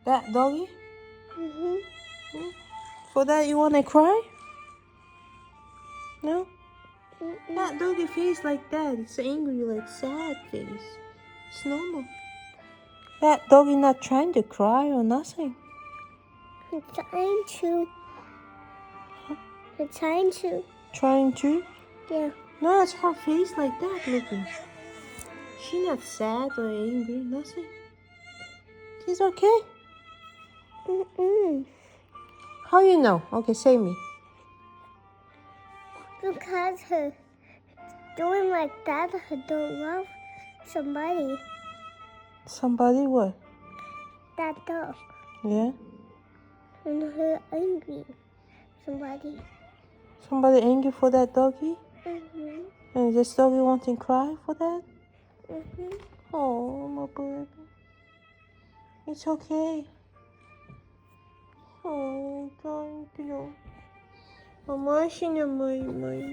That doggy? Mhm. For that you wanna cry? No? Mm-mm. That doggy face like that. It's angry, like sad face. It's normal. That doggy not trying to cry or nothing. I'm trying to. I'm trying to. Trying to? Yeah. No, it's her face like that looking. She not sad or angry, nothing. She's okay. Mm-mm. How you know? Okay, say me. Because her doing like that, her don't love somebody. Somebody what? That dog. Yeah? And her angry. Somebody. Somebody angry for that doggy? Mhm. And this doggy wanting to cry for that? Mhm. Oh, my baby. It's okay. Oh, thank you. Mama,